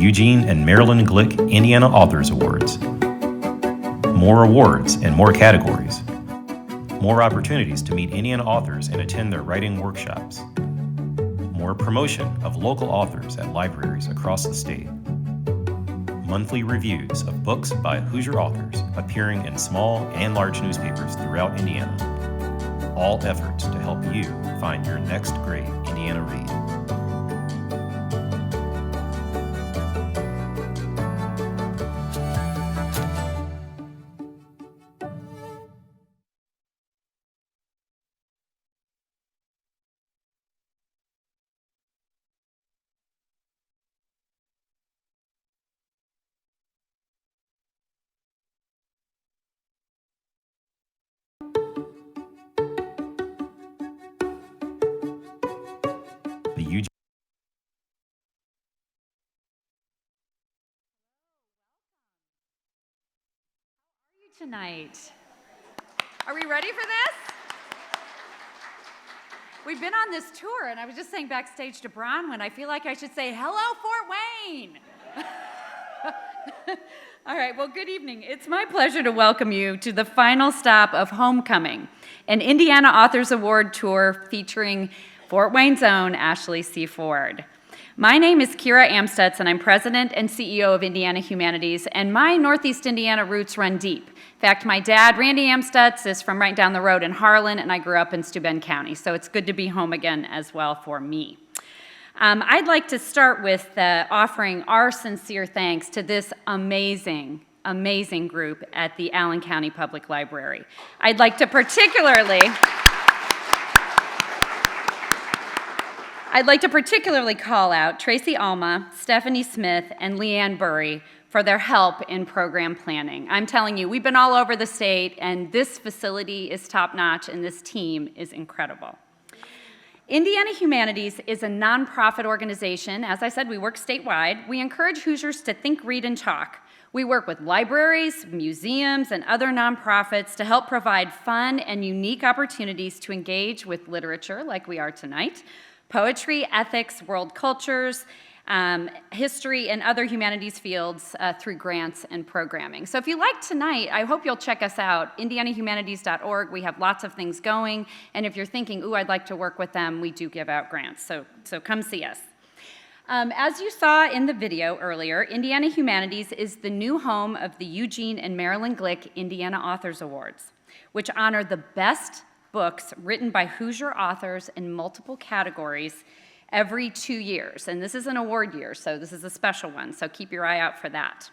Eugene and Marilyn Glick Indiana Authors Awards. More awards and more categories. More opportunities to meet Indiana authors and attend their writing workshops. More promotion of local authors at libraries across the state. Monthly reviews of books by Hoosier authors appearing in small and large newspapers throughout Indiana. All efforts to help you find your next great Indiana read. The Eugene tonight. Are we ready for this? We've been on this tour, and I was just saying backstage to Bronwyn, I feel like I should say, hello, Fort Wayne. All right, well, good evening. It's my pleasure to welcome you to the final stop of Homecoming, an Indiana Authors Award tour featuring Fort Wayne's own AshleyCFord. My name is Kira Amstutz, and I'm president and CEO of Indiana Humanities, and my Northeast Indiana roots run deep. In fact, my dad, Randy Amstutz, is from right down the road in Harlan, and I grew up in Steuben County, so it's good to be home again as well for me. I'd like to start with offering our sincere thanks to this amazing group at the Allen County Public Library. I'd like to particularly call out Tracy Alma, Stephanie Smith, and Leanne Burry for their help in program planning. I'm telling you, we've been all over the state, and this facility is top-notch, and this team is incredible. Indiana Humanities is a nonprofit organization. As I said, we work statewide. We encourage Hoosiers to think, read, and talk. We work with libraries, museums, and other nonprofits to help provide fun and unique opportunities to engage with literature, like we are tonight, poetry, ethics, world cultures, history, and other humanities fields through grants and programming. So if you like tonight, I hope you'll check us out, indianahumanities.org. We have lots of things going, and if you're thinking, ooh, I'd like to work with them, we do give out grants, so come see us. As you saw in the video earlier, Indiana Humanities is the new home of the Eugene and Marilyn Glick Indiana Authors Awards, which honor the best books written by Hoosier authors in multiple categories every 2 years. And this is an award year, so this is a special one, so keep your eye out for that.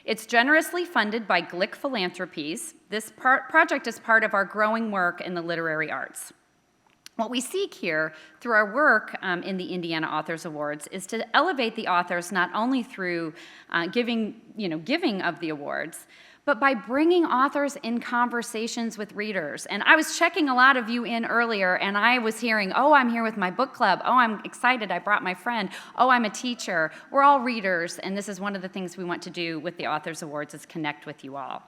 It's generously funded by Glick Philanthropies. This project is part of our growing work in the literary arts. What we seek here through our work in the Indiana Authors Awards is to elevate the authors not only through giving of the awards, but by bringing authors in conversations with readers. And I was checking a lot of you in earlier, and I was hearing, oh, I'm here with my book club. Oh, I'm excited, I brought my friend. Oh, I'm a teacher. We're all readers, and this is one of the things we want to do with the Authors Awards is connect with you all.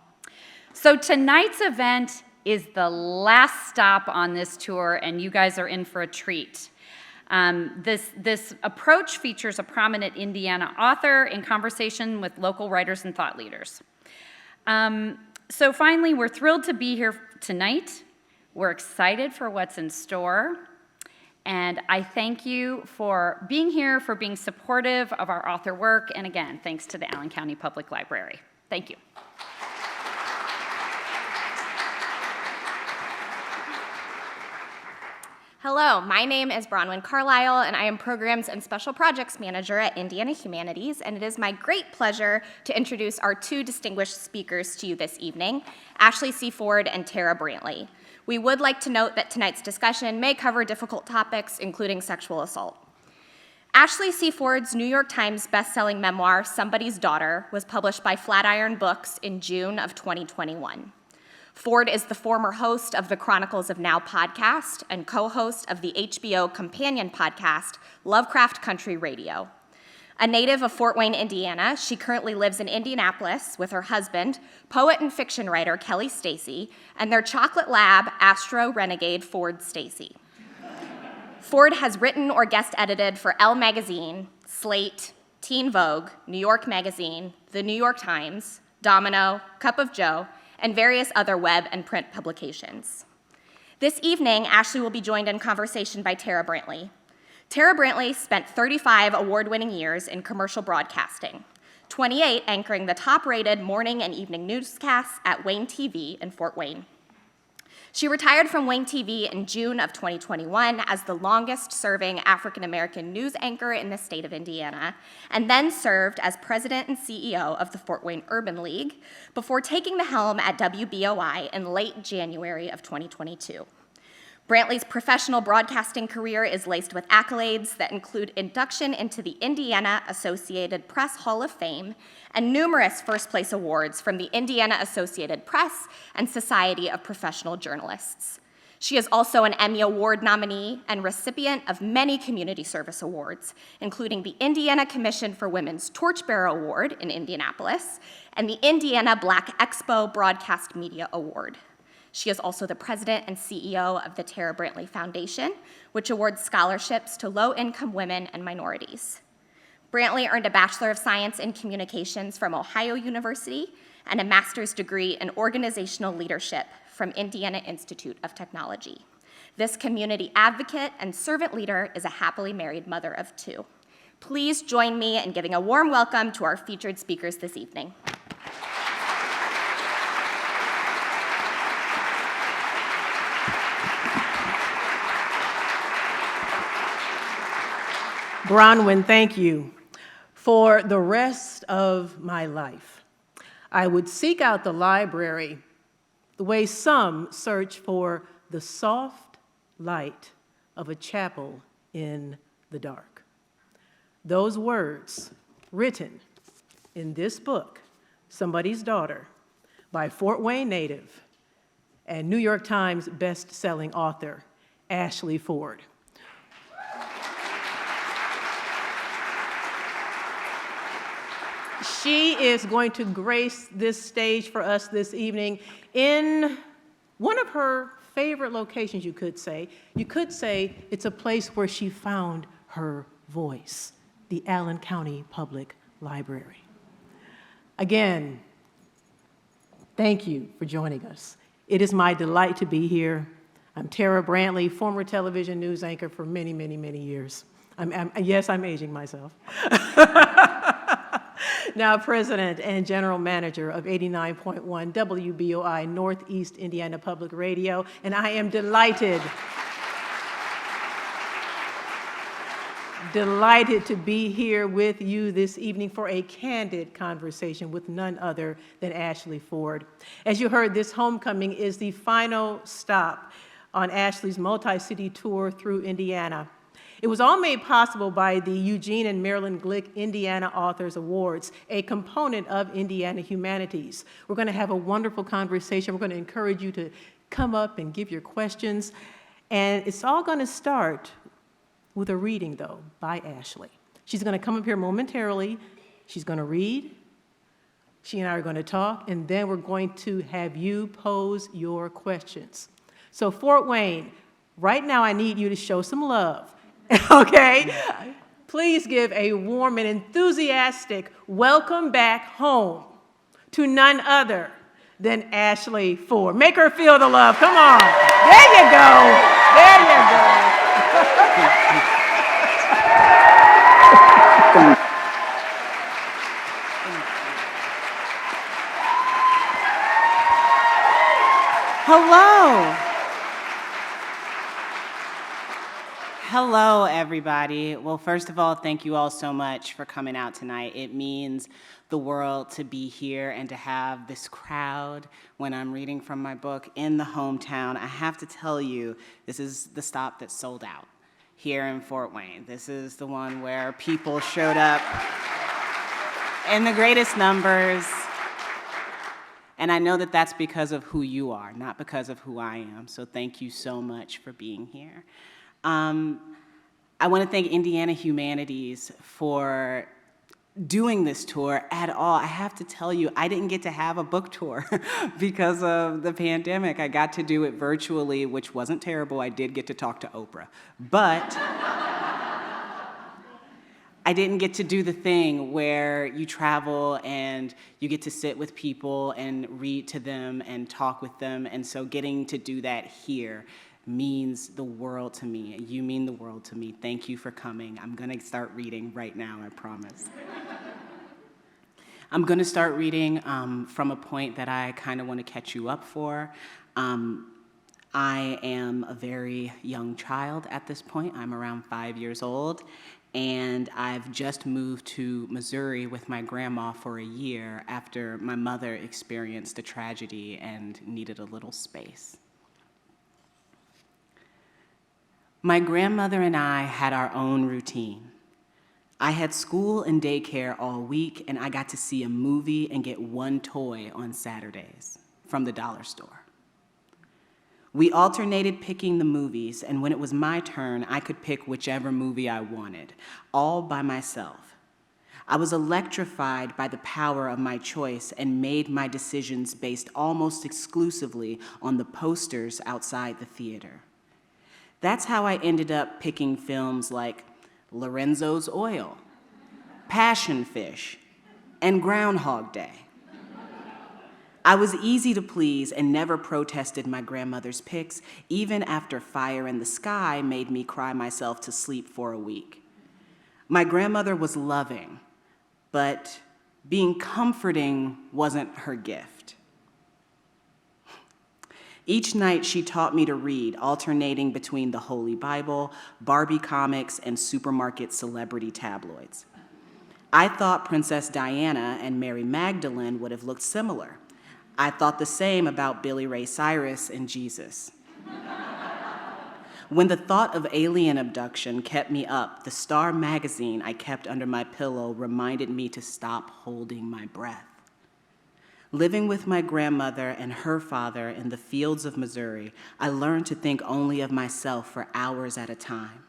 So tonight's event is the last stop on this tour, and you guys are in for a treat. This approach features a prominent Indiana author in conversation with local writers and thought leaders. So finally, we're thrilled to be here tonight. We're excited for what's in store. And I thank you for being here, for being supportive of our author work. And again, thanks to the Allen County Public Library. Thank you. Hello, my name is Bronwyn Carlisle, and I am Programs and Special Projects Manager at Indiana Humanities, and it is my great pleasure to introduce our two distinguished speakers to you this evening, AshleyCFord and Tara Brantley. We would like to note that tonight's discussion may cover difficult topics, including sexual assault. AshleyCFord's New York Times bestselling memoir, Somebody's Daughter, was published by Flatiron Books in June of 2021. Ford is the former host of the Chronicles of Now podcast and co-host of the HBO companion podcast, Lovecraft Country Radio. A native of Fort Wayne, Indiana, she currently lives in Indianapolis with her husband, poet and fiction writer Kelly Stacy, and their chocolate lab, Astro Renegade Ford Stacy. Ford has written or guest edited for Elle Magazine, Slate, Teen Vogue, New York Magazine, The New York Times, Domino, Cup of Joe, and various other web and print publications. This evening, Ashley will be joined in conversation by Tara Brantley. Tara Brantley spent 35 award-winning years in commercial broadcasting, 28 anchoring the top-rated morning and evening newscasts at Wayne TV in Fort Wayne. She retired from Wayne TV in June of 2021 as the longest-serving African-American news anchor in the state of Indiana, and then served as president and CEO of the Fort Wayne Urban League before taking the helm at WBOI in late January of 2022. Brantley's professional broadcasting career is laced with accolades that include induction into the Indiana Associated Press Hall of Fame and numerous first-place awards from the Indiana Associated Press and Society of Professional Journalists. She is also an Emmy Award nominee and recipient of many community service awards, including the Indiana Commission for Women's Torchbearer Award in Indianapolis and the Indiana Black Expo Broadcast Media Award. She is also the president and CEO of the Tara Brantley Foundation, which awards scholarships to low-income women and minorities. Brantley earned a Bachelor of Science in Communications from Ohio University and a master's degree in organizational leadership from Indiana Institute of Technology. This community advocate and servant leader is a happily married mother of 2. Please join me in giving a warm welcome to our featured speakers this evening. Bronwyn, thank you. For the rest of my life, I would seek out the library the way some search for the soft light of a chapel in the dark. Those words written in this book, Somebody's Daughter, by Fort Wayne native and New York Times best-selling author, AshleyCFord. She is going to grace this stage for us this evening in one of her favorite locations, you could say. You could say it's a place where she found her voice, the Allen County Public Library. Again, thank you for joining us. It is my delight to be here. I'm Tara Brantley, former television news anchor for many, many, many years. Yes, I'm aging myself. Now president and general manager of 89.1 WBOI Northeast Indiana Public Radio, and I am delighted to be here with you this evening for a candid conversation with none other than AshleyCFord. As you heard, this homecoming is the final stop on Ashley's multi-city tour through Indiana. It was all made possible by the Eugene and Marilyn Glick Indiana Authors Awards, a component of Indiana Humanities. We're going to have a wonderful conversation. We're going to encourage you to come up and give your questions. And it's all going to start with a reading, though, by Ashley. She's going to come up here momentarily. She's going to read. She and I are going to talk, and then we're going to have you pose your questions. So Fort Wayne, right now I need you to show some love. Okay? Please give a warm and enthusiastic welcome back home to none other than AshleyCFord. Make her feel the love. Come on. There you go. There you go. Hello. Hello, everybody. Well, first of all, thank you all so much for coming out tonight. It means the world to be here and to have this crowd when I'm reading from my book in the hometown. I have to tell you, this is the stop that sold out here in Fort Wayne. This is the one where people showed up in the greatest numbers. And I know that that's because of who you are, not because of who I am. So thank you so much for being here. I want to thank Indiana Humanities for doing this tour at all. I have to tell you, I didn't get to have a book tour because of the pandemic. I got to do it virtually, which wasn't terrible. I did get to talk to Oprah. But I didn't get to do the thing where you travel and you get to sit with people and read to them and talk with them. And so getting to do that here means the world to me. You mean the world to me. Thank you for coming. I'm going to start reading right now, I promise. I'm going to start reading from a point that I kind of want to catch you up for. I am a very young child at this point. I'm around 5 years old, and I've just moved to Missouri with my grandma for a year after my mother experienced a tragedy and needed a little space. My grandmother and I had our own routine. I had school and daycare all week, and I got to see a movie and get one toy on Saturdays from the dollar store. We alternated picking the movies, and when it was my turn, I could pick whichever movie I wanted, all by myself. I was electrified by the power of my choice and made my decisions based almost exclusively on the posters outside the theater. That's how I ended up picking films like Lorenzo's Oil, Passion Fish, and Groundhog Day. I was easy to please and never protested my grandmother's picks, even after Fire in the Sky made me cry myself to sleep for a week. My grandmother was loving, but being comforting wasn't her gift. Each night she taught me to read, alternating between the Holy Bible, Barbie comics, and supermarket celebrity tabloids. I thought Princess Diana and Mary Magdalene would have looked similar. I thought the same about Billy Ray Cyrus and Jesus. When the thought of alien abduction kept me up, the Star magazine I kept under my pillow reminded me to stop holding my breath. Living with my grandmother and her father in the fields of Missouri, I learned to think only of myself for hours at a time.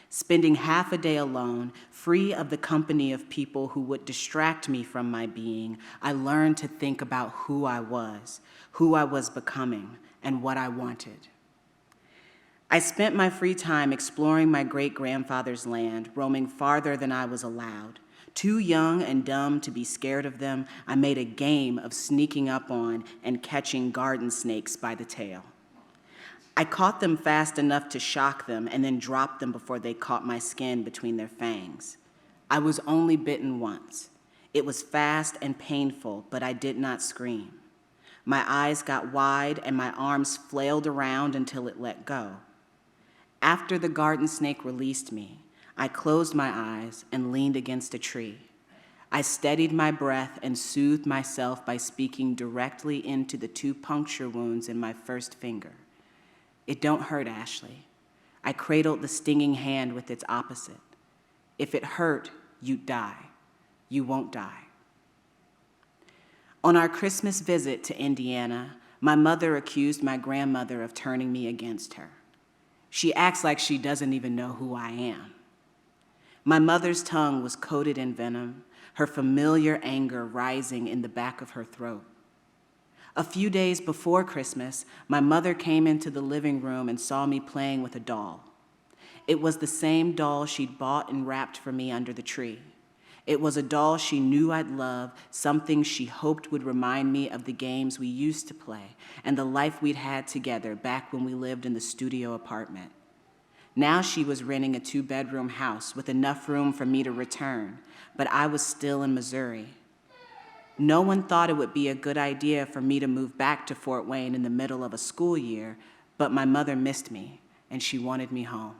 Spending half a day alone, free of the company of people who would distract me from my being, I learned to think about who I was becoming, and what I wanted. I spent my free time exploring my great-grandfather's land, roaming farther than I was allowed. Too young and dumb to be scared of them, I made a game of sneaking up on and catching garden snakes by the tail. I caught them fast enough to shock them and then dropped them before they caught my skin between their fangs. I was only bitten once. It was fast and painful, but I did not scream. My eyes got wide and my arms flailed around until it let go. After the garden snake released me, I closed my eyes and leaned against a tree. I steadied my breath and soothed myself by speaking directly into the 2 puncture wounds in my first finger. It don't hurt, Ashley. I cradled the stinging hand with its opposite. If it hurt, you'd die. You won't die. On our Christmas visit to Indiana, my mother accused my grandmother of turning me against her. She acts like she doesn't even know who I am. My mother's tongue was coated in venom, her familiar anger rising in the back of her throat. A few days before Christmas, my mother came into the living room and saw me playing with a doll. It was the same doll she'd bought and wrapped for me under the tree. It was a doll she knew I'd love, something she hoped would remind me of the games we used to play and the life we'd had together back when we lived in the studio apartment. Now she was renting a 2-bedroom house with enough room for me to return, but I was still in Missouri. No one thought it would be a good idea for me to move back to Fort Wayne in the middle of a school year, but my mother missed me, and she wanted me home.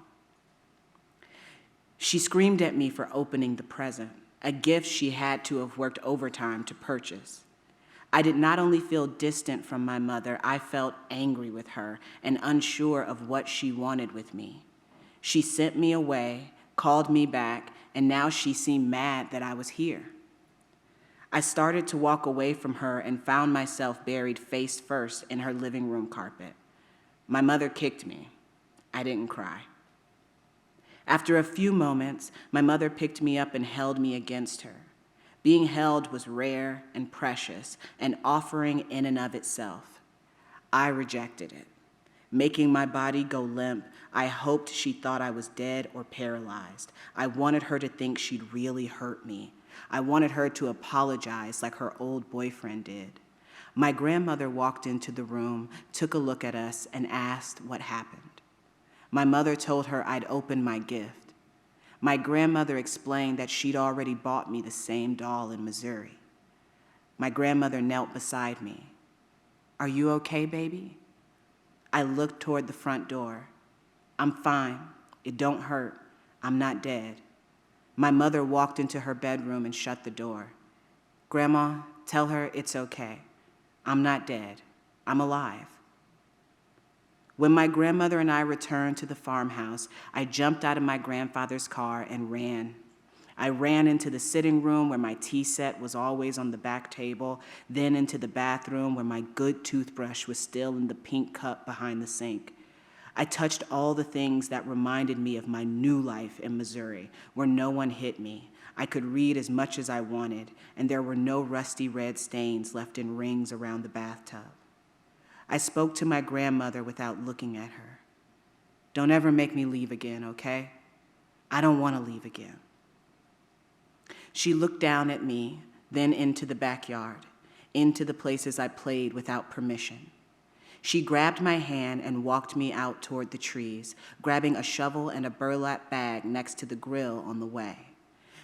She screamed at me for opening the present, a gift she had to have worked overtime to purchase. I did not only feel distant from my mother, I felt angry with her and unsure of what she wanted with me. She sent me away, called me back, and now she seemed mad that I was here. I started to walk away from her and found myself buried face first in her living room carpet. My mother kicked me. I didn't cry. After a few moments, my mother picked me up and held me against her. Being held was rare and precious, an offering in and of itself. I rejected it. making my body go limp. I hoped she thought I was dead or paralyzed. I wanted her to think she'd really hurt me. I wanted her to apologize like her old boyfriend did. My grandmother walked into the room, took a look at us, and asked what happened. My mother told her I'd opened my gift. My grandmother explained that she'd already bought me the same doll in Missouri. My grandmother knelt beside me. "Are you okay, baby?" I looked toward the front door. "I'm fine. It don't hurt. I'm not dead." My mother walked into her bedroom and shut the door. "Grandma, tell her it's okay. I'm not dead. I'm alive." When my grandmother and I returned to the farmhouse, I jumped out of my grandfather's car and ran. I ran into the sitting room where my tea set was always on the back table, then into the bathroom where my good toothbrush was still in the pink cup behind the sink. I touched all the things that reminded me of my new life in Missouri, where no one hit me. I could read as much as I wanted, and there were no rusty red stains left in rings around the bathtub. I spoke to my grandmother without looking at her. "Don't ever make me leave again, okay? I don't want to leave again." She looked down at me, then into the backyard, into the places I played without permission. She grabbed my hand and walked me out toward the trees, grabbing a shovel and a burlap bag next to the grill on the way.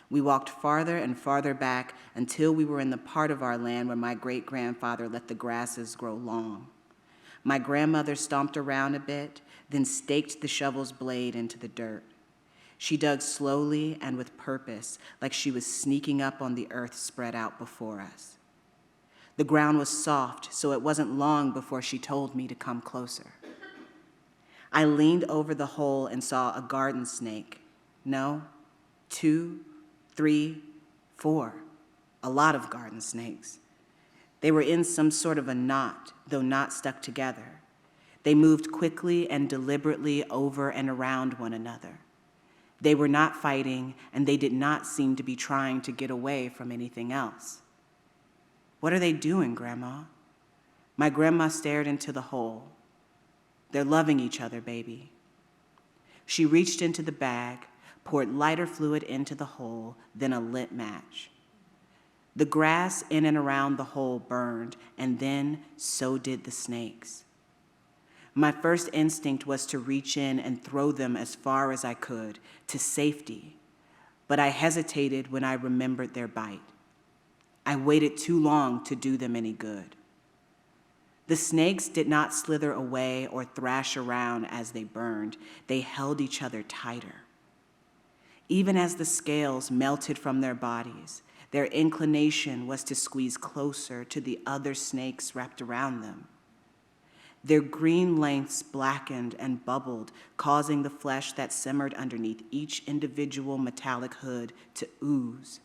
We walked farther and farther back until we were in the part of our land where my great-grandfather let the grasses grow long. My grandmother stomped around a bit, then staked the shovel's blade into the dirt. She dug slowly and with purpose, like she was sneaking up on the earth spread out before us. The ground was soft, so it wasn't long before she told me to come closer. I leaned over the hole and saw a garden snake. No, 2, 3, 4, a lot of garden snakes. They were in some sort of a knot, though not stuck together. They moved quickly and deliberately over and around one another. They were not fighting, and they did not seem to be trying to get away from anything else. "What are they doing, Grandma?" My grandma stared into the hole. "They're loving each other, baby." She reached into the bag, poured lighter fluid into the hole, then a lit match. The grass in and around the hole burned, and then so did the snakes. My first instinct was to reach in and throw them as far as I could, to safety, but I hesitated when I remembered their bite. I waited too long to do them any good. The snakes did not slither away or thrash around as they burned. They held each other tighter. Even as the scales melted from their bodies, their inclination was to squeeze closer to the other snakes wrapped around them. Their green lengths blackened and bubbled, causing the flesh that simmered underneath each individual metallic hood to ooze.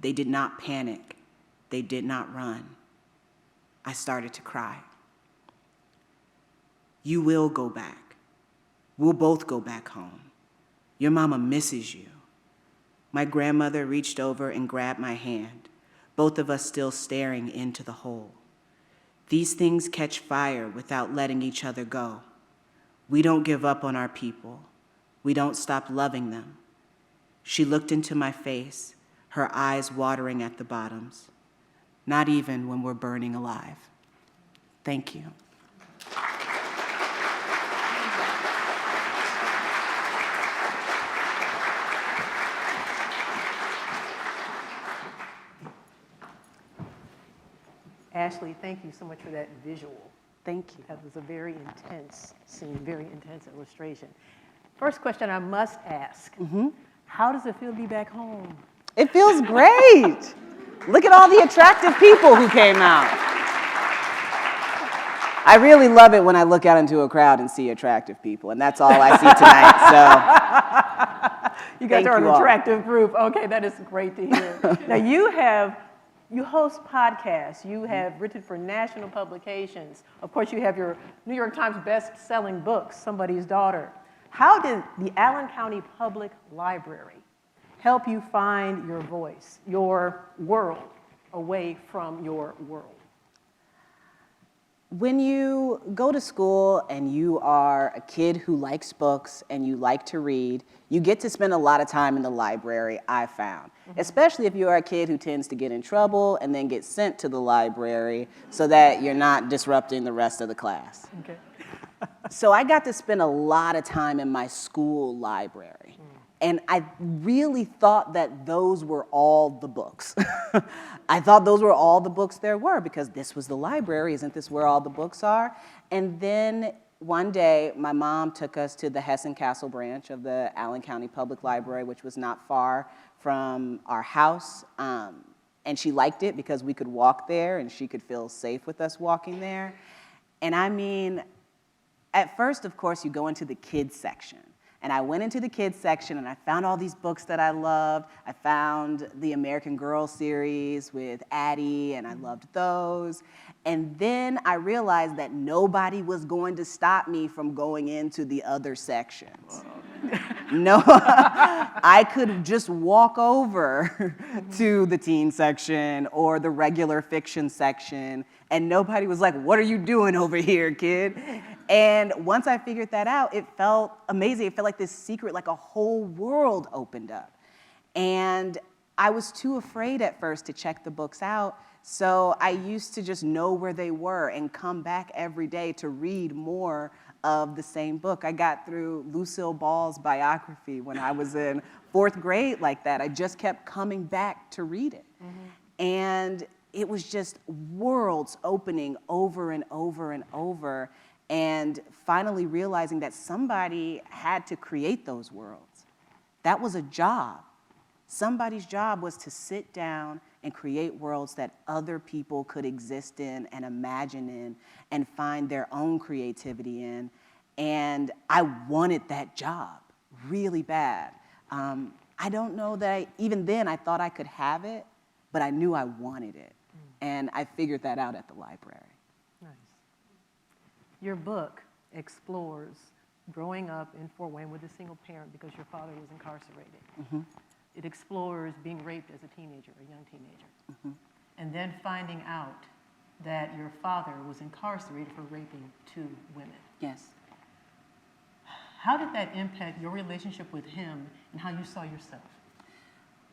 They did not panic. They did not run. I started to cry. "You will go back. We'll both go back home. Your mama misses you." My grandmother reached over and grabbed my hand, both of us still staring into the hole. "These things catch fire without letting each other go. We don't give up on our people. We don't stop loving them." She looked into my face, her eyes watering at the bottoms. "Not even when we're burning alive." Thank you. Ashley, thank you so much for that visual. Thank you. That was a very intense scene, very intense illustration. First question I must ask. How does it feel to be back home? It feels great. Look at all the attractive people who came out. I really love it when I look out into a crowd and see attractive people, and that's all I see tonight. So, you guys thank are you an all. attractive group. Okay, that is great to hear. Now you host podcasts. You have written for national publications. Of course, you have your New York Times best-selling book, Somebody's Daughter. How did the Allen County Public Library help you find your voice, your world, away from your world? When you go to school and you are a kid who likes books and you like to read, you get to spend a lot of time in the library, I found. Especially if you are a kid who tends to get in trouble and then get sent to the library so that you're not disrupting the rest of the class. Okay. So I got to spend a lot of time in my school library. And I really thought that those were all the books. I thought those were all the books there were because this was the library. Isn't this where all the books are? And then one day, my mom took us to the Hessen Castle branch of the Allen County Public Library, which was not far from our house. And she liked it because we could walk there and she could feel safe with us walking there. And I mean, at first, of course, you go into the kids section. And I went into the kids section and I found all these books that I loved. I found the American Girl series with Addie, and I loved those. And then I realized that nobody was going to stop me from going into the other sections. No, I could just walk over to the teen section or the regular fiction section, and nobody was like, "What are you doing over here, kid?" And once I figured that out, it felt amazing. It felt like this secret, like a whole world opened up. And I was too afraid at first to check the books out, so I used to just know where they were and come back every day to read more of the same book. I got through Lucille Ball's biography when I was in 4th grade like that. I just kept coming back to read it. And it was just worlds opening over and over and over, and finally realizing that somebody had to create those worlds. That was a job. Somebody's job was to sit down and create worlds that other people could exist in and imagine in and find their own creativity in. And I wanted that job really bad. I don't know that even then I thought I could have it, but I knew I wanted it. And I figured that out at the library. Nice. Your book explores growing up in Fort Wayne with a single parent because your father was incarcerated. It explores being raped as a teenager, a young teenager, and then finding out that your father was incarcerated for raping 2 women. Yes. How did that impact your relationship with him and how you saw yourself?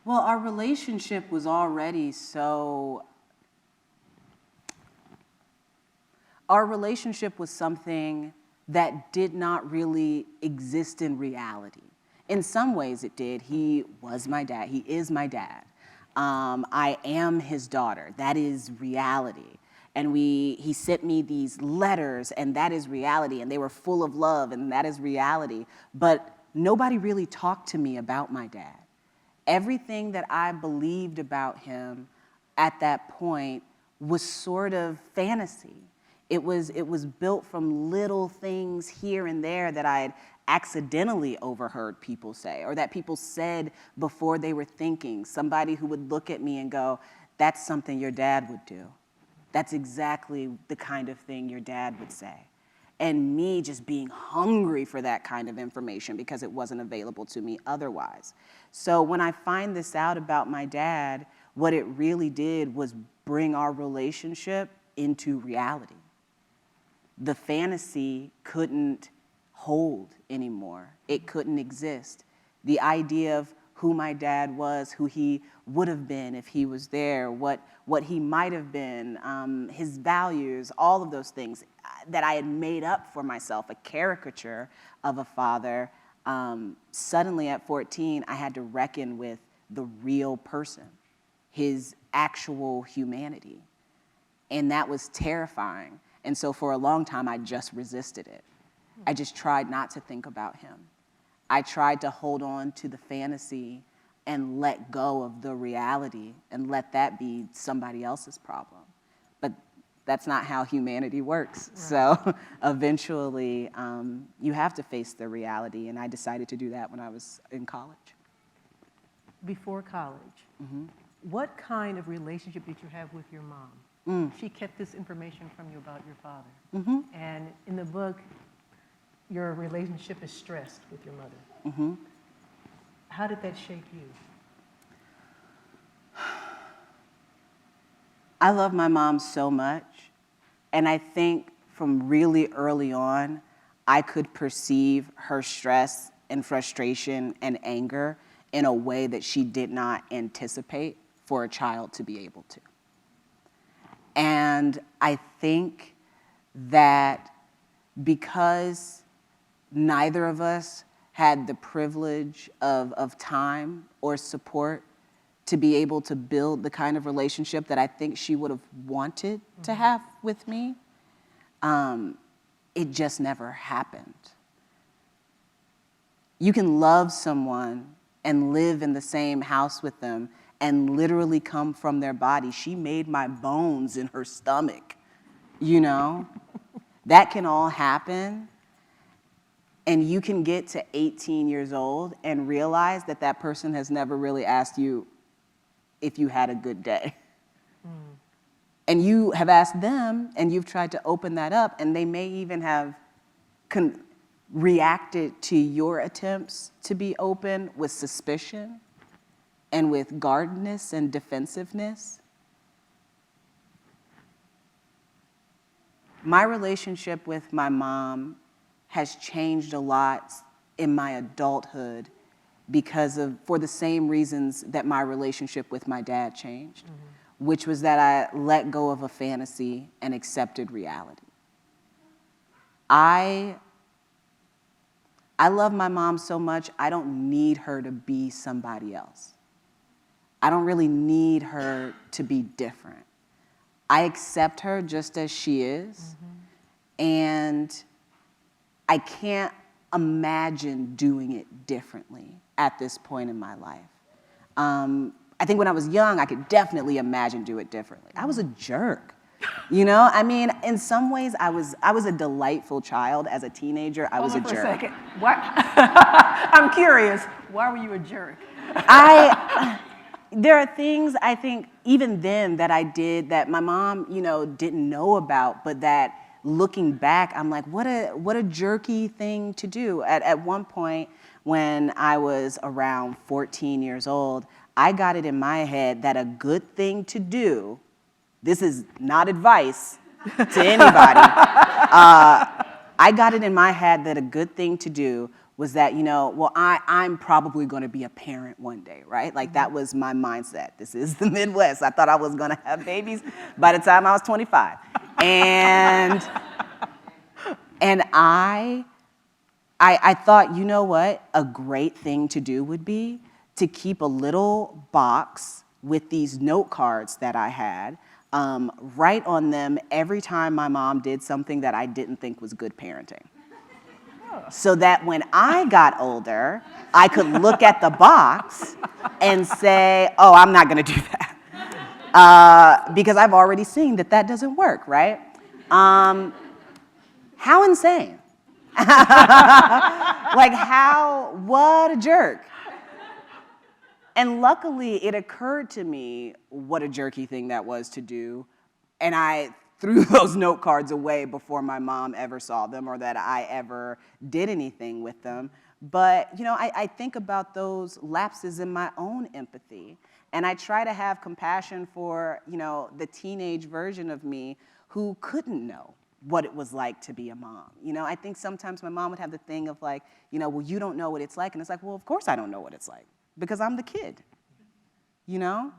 Well, our relationship was already so... Our relationship was something that did not really exist in reality. In some ways it did. He was my dad. He is my dad. I am his daughter. That is reality. And he sent me these letters, and that is reality. And they were full of love, and that is reality. But nobody really talked to me about my dad. Everything that I believed about him at that point was sort of fantasy. It was built from little things here and there that I had accidentally overheard people say, or that people said before they were thinking. Somebody who would look at me and go, "That's something your dad would do. That's exactly the kind of thing your dad would say." And me just being hungry for that kind of information because it wasn't available to me otherwise. So when I find this out about my dad, what it really did was bring our relationship into reality. The fantasy couldn't hold anymore. It couldn't exist. The idea of who my dad was, who he would have been if he was there, what he might have been, his values, all of those things that I had made up for myself, a caricature of a father, suddenly at 14, I had to reckon with the real person, his actual humanity. And that was terrifying. And so for a long time, I just resisted it. I just tried not to think about him. I tried to hold on to the fantasy and let go of the reality and let that be somebody else's problem. But that's not how humanity works. Right. So eventually, you have to face the reality, and I decided to do that when I was in college. Before college, what kind of relationship did you have with your mom? She kept this information from you about your father. And in the book, your relationship is stressed with your mother. How did that shape you? I love my mom so much, And I think from really early on, I could perceive her stress and frustration and anger in a way that she did not anticipate for a child to be able to. And I think that because neither of us had the privilege of time or support to be able to build the kind of relationship that I think she would have wanted to have with me, it just never happened. You can love someone and live in the same house with them and literally come from their body. She made my bones in her stomach, you know? That can all happen. And you can get to 18 years old and realize that that person has never really asked you if you had a good day. And you have asked them, and you've tried to open that up, and they may even have reacted to your attempts to be open with suspicion and with guardedness and defensiveness. My relationship with my mom has changed a lot in my adulthood for the same reasons that my relationship with my dad changed, which was that I let go of a fantasy and accepted reality. I love my mom so much, I don't need her to be somebody else. I don't really need her to be different. I accept her just as she is, and I can't imagine doing it differently at this point in my life. I think when I was young, I could definitely imagine do it differently. I was a jerk, you know? I mean, in some ways, I was a delightful child. As a teenager, I was a jerk. Hold on for a second. What? I'm curious. Why were you a jerk? There are things I think even then that I did that my mom, you know, didn't know about, but that looking back, I'm like, what a jerky thing to do. At one point, when I was around 14 years old, I got it in my head that a good thing to do, this is not advice to anybody, I got it in my head that a good thing to do was that, you know, well, I'm probably gonna be a parent one day, right? Like that was my mindset. This is the Midwest. I thought I was gonna have babies by the time I was 25. And I thought, you know what, a great thing to do would be to keep a little box with these note cards that I had, write on them every time my mom did something that I didn't think was good parenting. So that when I got older, I could look at the box and say, oh, I'm not gonna do that. Because I've already seen that that doesn't work, right? How insane. Like what a jerk. And luckily, it occurred to me what a jerky thing that was to do, and I threw those note cards away before my mom ever saw them or that I ever did anything with them. But, you know, I think about those lapses in my own empathy, and I try to have compassion for, you know, the teenage version of me who couldn't know what it was like to be a mom. You know, I think sometimes my mom would have the thing of like, you know, well, you don't know what it's like, and it's like, well, of course I don't know what it's like, because I'm the kid, you know?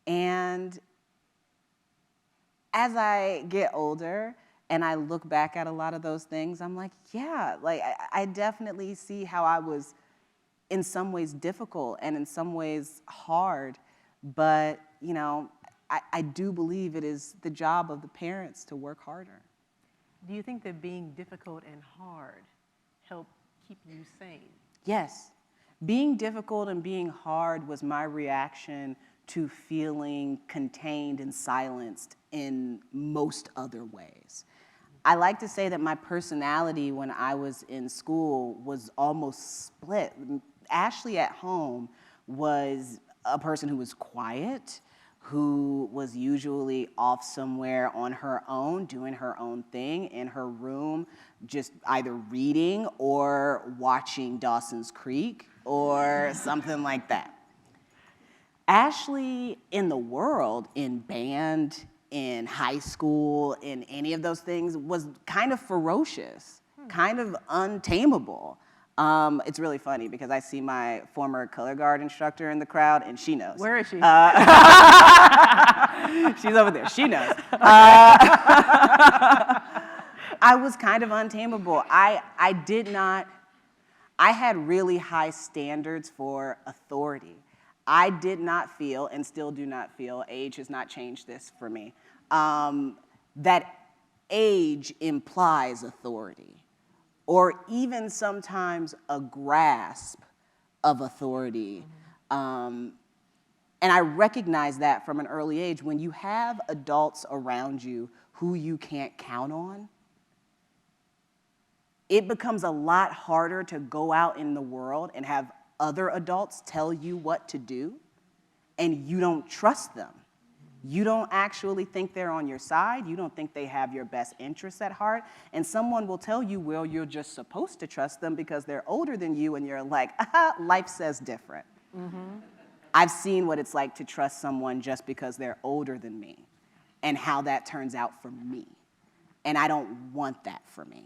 And as I get older and I look back at a lot of those things, I'm like, yeah, like I definitely see how I was in some ways difficult and in some ways hard, but, you know, I do believe it is the job of the parents to work harder. Do you think that being difficult and hard helped keep you sane? Yes. Being difficult and being hard was my reaction to feeling contained and silenced in most other ways. I like to say that my personality when I was in school was almost split. Ashley at home was a person who was quiet, who was usually off somewhere on her own, doing her own thing in her room, just either reading or watching Dawson's Creek or something like that. Ashley in the world, in band, in high school, in any of those things, was kind of ferocious, kind of untamable. It's really funny because I see my former color guard instructor in the crowd, and she knows. Where is she? She's over there. She knows. I was kind of untamable. I had really high standards for authority. I did not feel, and still do not feel, age has not changed this for me, that age implies authority, or even sometimes a grasp of authority. And I recognize that from an early age. When you have adults around you who you can't count on, it becomes a lot harder to go out in the world and have other adults tell you what to do, and you don't trust them. You don't actually think they're on your side. You don't think they have your best interests at heart. And someone will tell you, well, you're just supposed to trust them because they're older than you, and you're like, life says different. I've seen what it's like to trust someone just because they're older than me, and how that turns out for me. And I don't want that for me.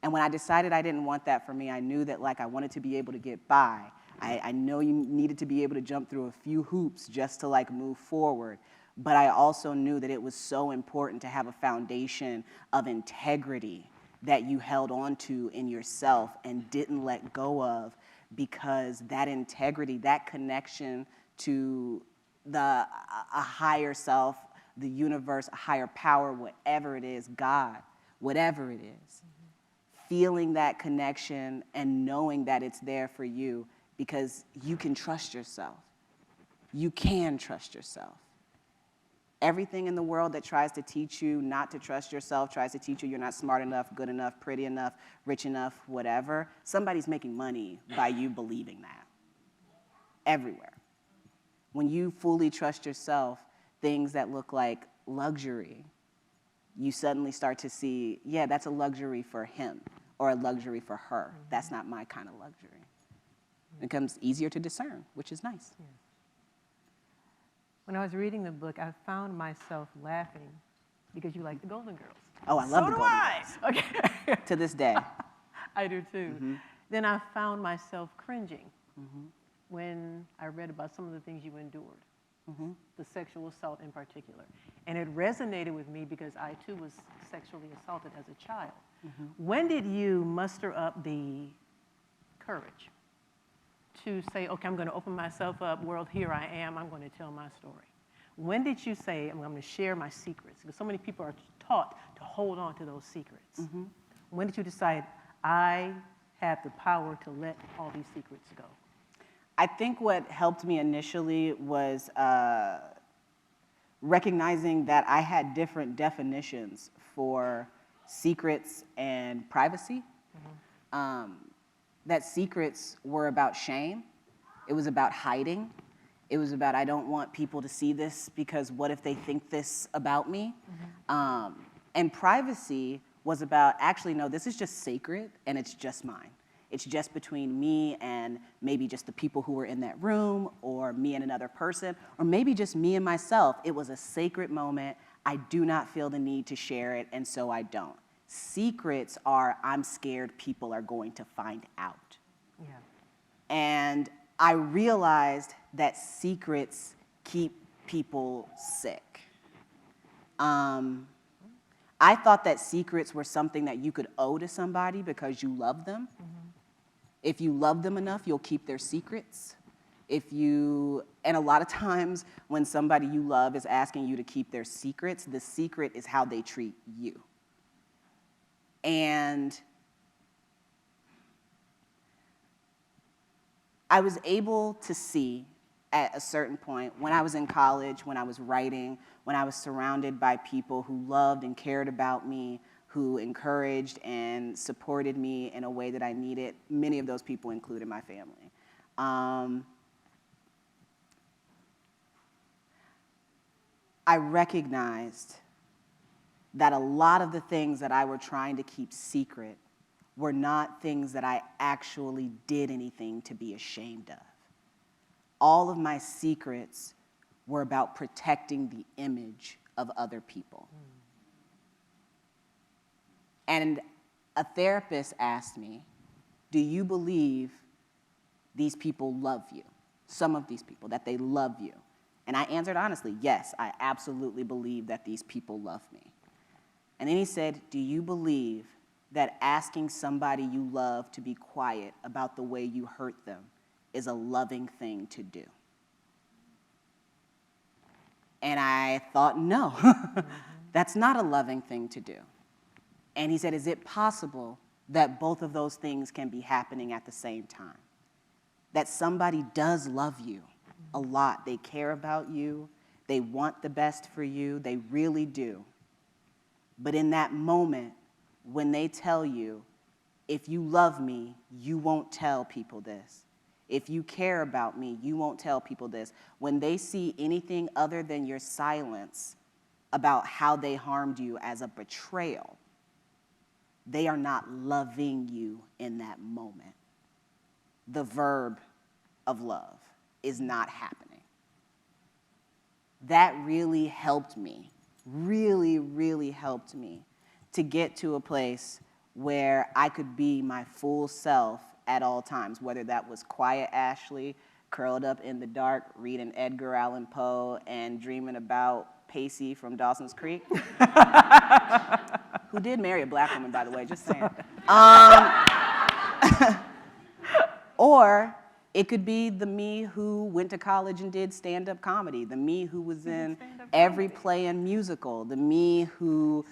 And when I decided I didn't want that for me, I knew that I wanted to be able to get by. I know you needed to be able to jump through a few hoops just to move forward. But I also knew that it was so important to have a foundation of integrity that you held on to in yourself and didn't let go of, because that integrity, that connection to a higher self, the universe, a higher power, whatever it is, God, whatever it is, feeling that connection and knowing that it's there for you, because you can trust yourself. You can trust yourself. Everything in the world that tries to teach you not to trust yourself, tries to teach you you're not smart enough, good enough, pretty enough, rich enough, whatever, somebody's making money by you believing that. Everywhere. When you fully trust yourself, things that look like luxury, you suddenly start to see, yeah, that's a luxury for him or a luxury for her. That's not my kind of luxury. It becomes easier to discern, which is nice. Yeah. When I was reading the book, I found myself laughing because you like the Golden Girls. Oh, I love the Golden Girls. Okay. To this day. I do too. Then I found myself cringing when I read about some of the things you endured, the sexual assault in particular. And it resonated with me because I too was sexually assaulted as a child. When did you muster up the courage to say, okay, I'm going to open myself up, world, here I am, I'm going to tell my story? When did you say, I'm going to share my secrets? Because so many people are taught to hold on to those secrets. When did you decide, I have the power to let all these secrets go? I think what helped me initially was recognizing that I had different definitions for secrets and privacy. That secrets were about shame. It was about hiding. It was about, I don't want people to see this because what if they think this about me? And privacy was about, actually, no, this is just sacred and it's just mine. It's just between me and maybe just the people who were in that room, or me and another person, or maybe just me and myself. It was a sacred moment. I do not feel the need to share it, and so I don't. Secrets are, I'm scared people are going to find out. Yeah. And I realized that secrets keep people sick. I thought that secrets were something that you could owe to somebody because you love them. If you love them enough, you'll keep their secrets. And a lot of times when somebody you love is asking you to keep their secrets, the secret is how they treat you. And I was able to see at a certain point, when I was in college, when I was writing, when I was surrounded by people who loved and cared about me, who encouraged and supported me in a way that I needed. Many of those people included my family. I recognized that a lot of the things that I were trying to keep secret were not things that I actually did anything to be ashamed of. All of my secrets were about protecting the image of other people. And a therapist asked me, do you believe these people love you? Some of these people, that they love you. And I answered honestly, yes, I absolutely believe that these people love me. And then he said, do you believe that asking somebody you love to be quiet about the way you hurt them is a loving thing to do? And I thought, no, that's not a loving thing to do. And he said, is it possible that both of those things can be happening at the same time? That somebody does love you a lot. They care about you. They want the best for you. They really do. But in that moment, when they tell you, if you love me, you won't tell people this. If you care about me, you won't tell people this. When they see anything other than your silence about how they harmed you as a betrayal, they are not loving you in that moment. The verb of love is not happening. That really helped me, really helped me to get to a place where I could be my full self at all times, whether that was quiet Ashley, curled up in the dark, reading Edgar Allan Poe and dreaming about Pacey from Dawson's Creek, who did marry a black woman, by the way, just saying. Or it could be the me who went to college and did stand-up comedy, the me who was in every play and musical, the me who,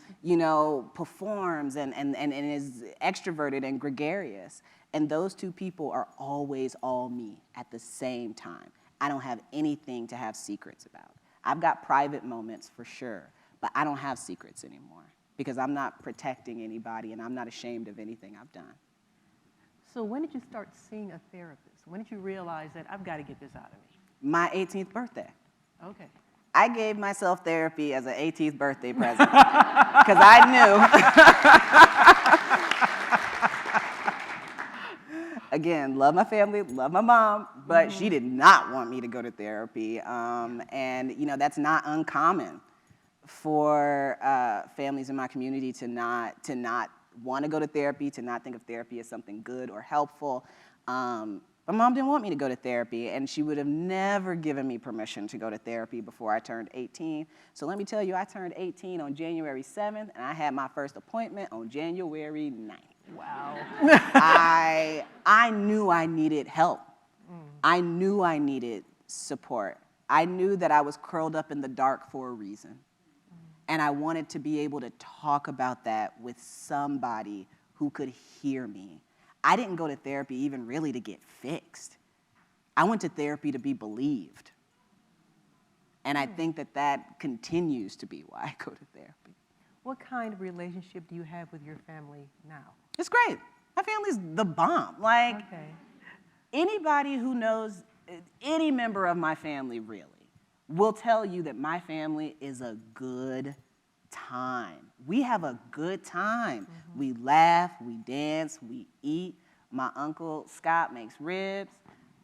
performs and is extroverted and gregarious. And those two people are always all me at the same time. I don't have anything to have secrets about. I've got private moments for sure, but I don't have secrets anymore because I'm not protecting anybody and I'm not ashamed of anything I've done. So when did you start seeing a therapist? When did you realize that I've got to get this out of me? My 18th birthday. Okay. I gave myself therapy as an 18th birthday present because I knew. Again, love my family, love my mom, but she did not want me to go to therapy. And that's not uncommon for families in my community to not want to go to therapy, to not think of therapy as something good or helpful. My mom didn't want me to go to therapy, and she would have never given me permission to go to therapy before I turned 18. So let me tell you, I turned 18 on January 7th, and I had my first appointment on January 9th. Wow. I knew I needed help. I knew I needed support. I knew that I was curled up in the dark for a reason. And I wanted to be able to talk about that with somebody who could hear me. I didn't go to therapy even really to get fixed. I went to therapy to be believed. And I think that continues to be why I go to therapy. What kind of relationship do you have with your family now? It's great. My family's the bomb. Okay. Anybody who knows any member of my family really will tell you that my family is a good time. We have a good time. We laugh, we dance, we eat. My Uncle Scott makes ribs.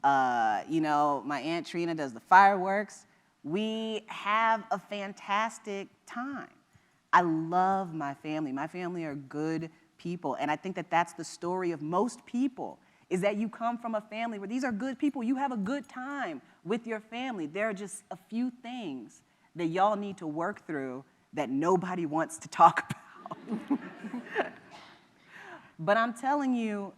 My Aunt Trina does the fireworks. We have a fantastic time. I love my family. My family are good people. And I think that that's the story of most people, is that you come from a family where these are good people. You have a good time with your family. There are just a few things that y'all need to work through that nobody wants to talk about. But I'm telling you,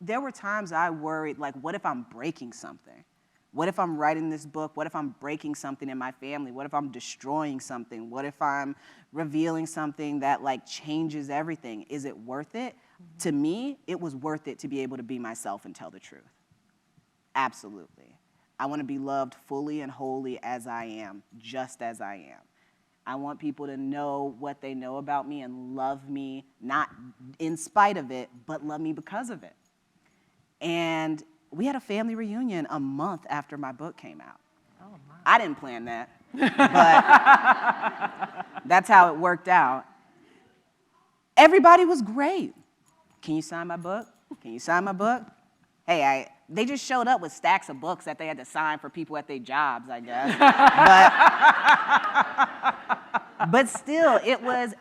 there were times I worried, what if I'm breaking something? What if I'm writing this book? What if I'm breaking something in my family? What if I'm destroying something? What if I'm revealing something that changes everything? Is it worth it? To me, it was worth it to be able to be myself and tell the truth. Absolutely. I want to be loved fully and wholly as I am, just as I am. I want people to know what they know about me and love me, not in spite of it, but love me because of it. And we had a family reunion a month after my book came out. Oh, my. I didn't plan that, but that's how it worked out. Everybody was great. Can you sign my book? Can you sign my book? Hey, they just showed up with stacks of books that they had to sign for people at their jobs, I guess. But still,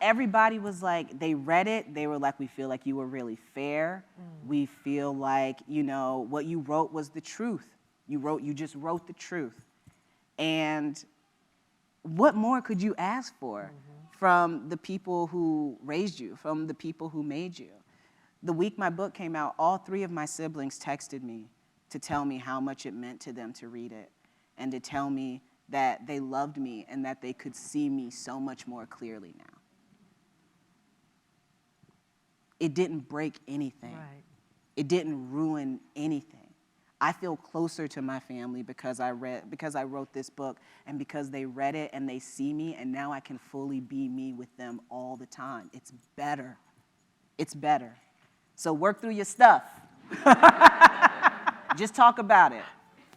everybody was like, they read it, they were like, we feel like you were really fair. We feel like, what you wrote was the truth. You just wrote the truth. And what more could you ask for from the people who raised you, from the people who made you? The week my book came out, all 3 of my siblings texted me to tell me how much it meant to them to read it and to tell me that they loved me and that they could see me so much more clearly now. It didn't break anything. Right. It didn't ruin anything. I feel closer to my family because I wrote this book and because they read it and they see me, and now I can fully be me with them all the time. It's better. It's better. So work through your stuff. Just talk about it.